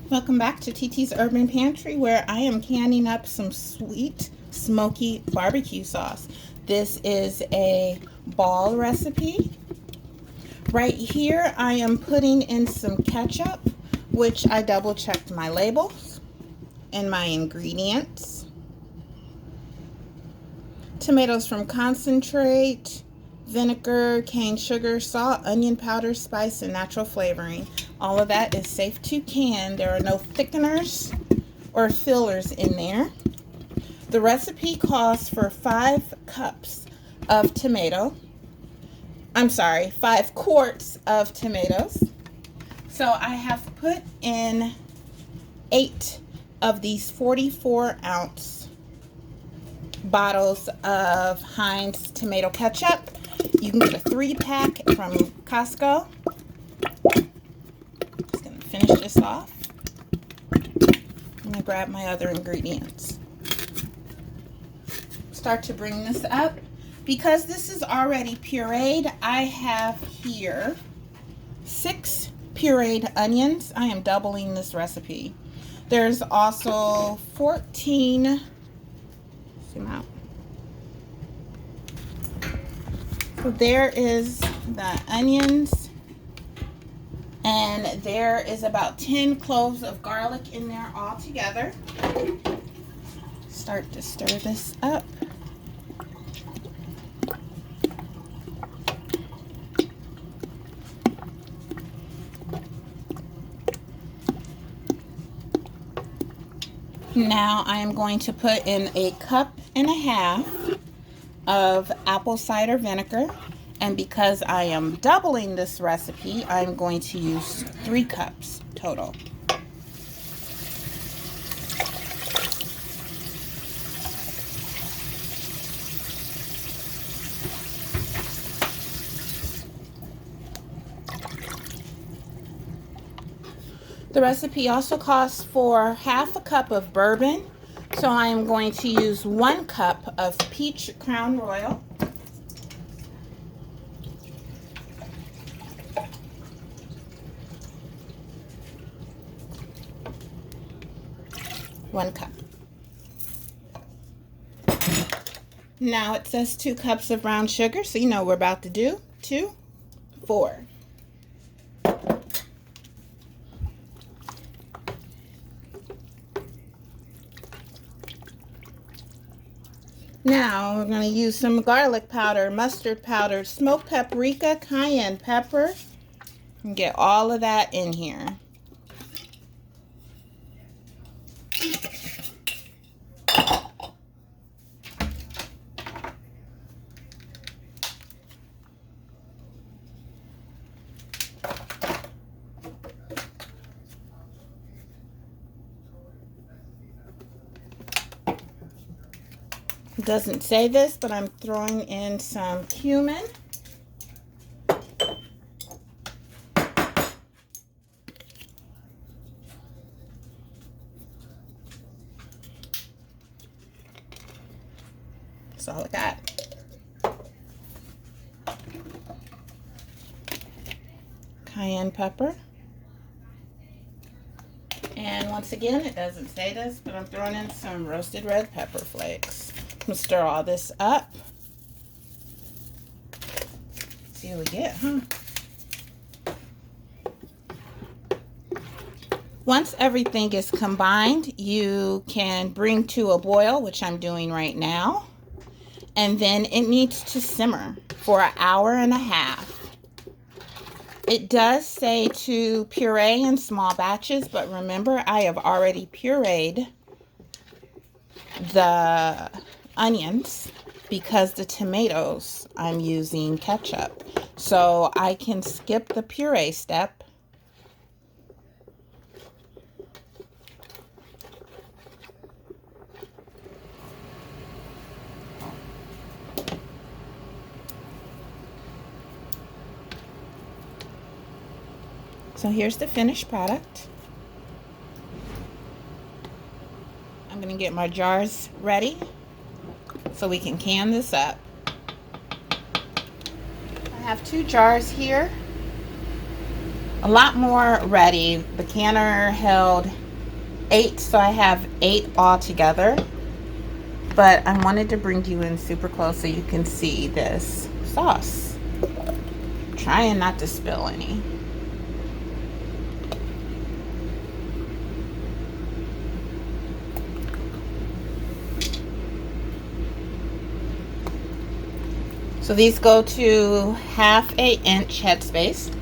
Welcome back to TT's Urban Pantry, where I am canning up some sweet, smoky barbecue sauce. This is a ball recipe. Right here, I am putting in some ketchup, which I double checked my labels and my ingredients. Tomatoes from concentrate, vinegar, cane sugar, salt, onion powder, spice, and natural flavoring. All of that is safe to can. There are no thickeners or fillers in there. The recipe calls for 5 cups of tomato. I'm sorry, 5 quarts of tomatoes. So I have put in 8 of these 44-ounce bottles of Heinz tomato ketchup. You can get a 3-pack from Costco. Just gonna finish this off. I'm gonna grab my other ingredients. Start to bring this up. Because this is already pureed, I have here 6 pureed onions. I am doubling this recipe. There's also 14, zoom out. So there is the onions, and there is about 10 cloves of garlic in there all together. Start to stir this up. Now I am going to put in 1.5 cups of apple cider vinegar, and because I am doubling this recipe, I'm going to use 3 cups total. The recipe also calls for 1/2 cup of bourbon, so I am going to use 1 cup of peach Crown Royal. One cup. Now it says 2 cups of brown sugar, so you know we're about to do 2, 4. Now we're going to use some garlic powder, mustard powder, smoked paprika, cayenne pepper, and get all of that in here. It doesn't say this, but I'm throwing in some cumin. That's all I got. Cayenne pepper. And once again, it doesn't say this, but I'm throwing in some roasted red pepper flakes. I'm gonna stir all this up. See what we get, huh? Once everything is combined, you can bring to a boil, which I'm doing right now. And then it needs to simmer for 1.5 hours. It does say to puree in small batches, but remember, I have already pureed the onions because the tomatoes I'm using ketchup. So I can skip the puree step. So here's the finished product. going to get my jars ready so we can can this up. I have 2 jars here. A lot more ready. The canner held 8, so I have 8 all together. But I wanted to bring you in super close so you can see this sauce. Trying not to spill any. So these go to 1/2 inch headspace.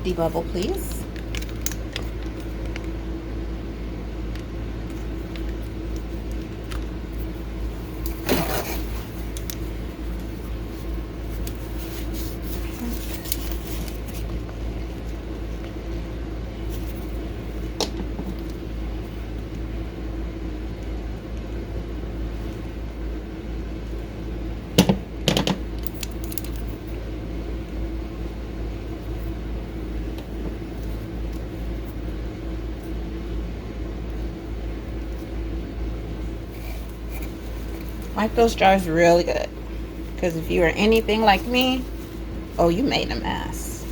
Debubble, please. Wipe those jars really good, because if you are anything like me, oh, you made a mess.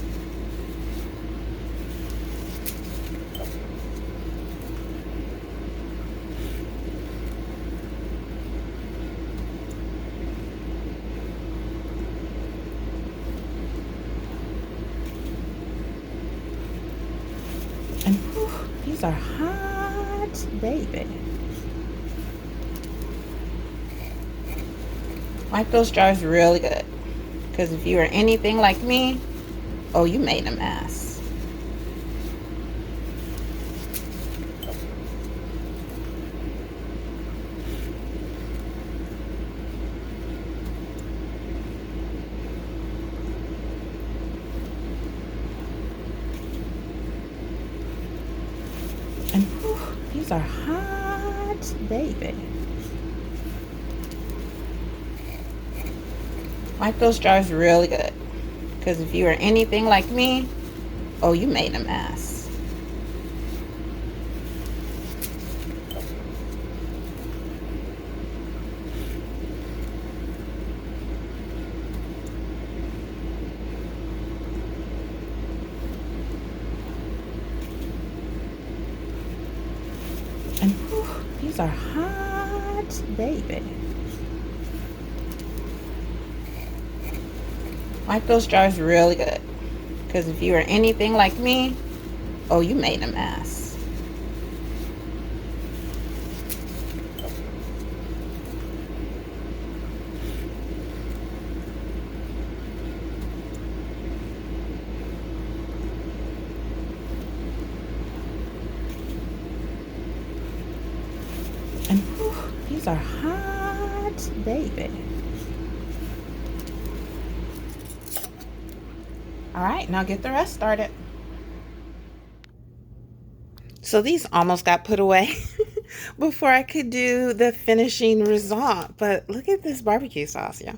And whew, these are hot, baby. Wipe those jars really good, because if you are anything like me, oh, you made a mess. And whew, these are hot, baby. Wipe those jars really good, because if you are anything like me, oh, you made a mess. And whew, these are hot, baby. Wipe those jars really good, because if you are anything like me, oh, you made a mess. And whew, these are hot, baby. All right, now get the rest started. So these almost got put away before I could do the finishing result. But look at this barbecue sauce, yeah.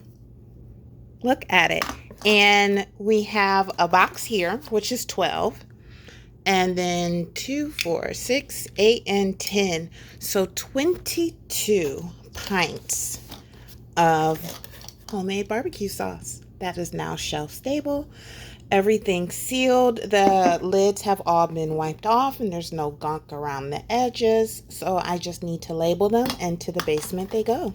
Look at it. And we have a box here, which is 12. And then 2, 4, 6, 8, and 10. So 22 pints of homemade barbecue sauce. That is now shelf stable. Everything's sealed. The lids have all been wiped off and there's no gunk around the edges. So I just need to label them and to the basement they go.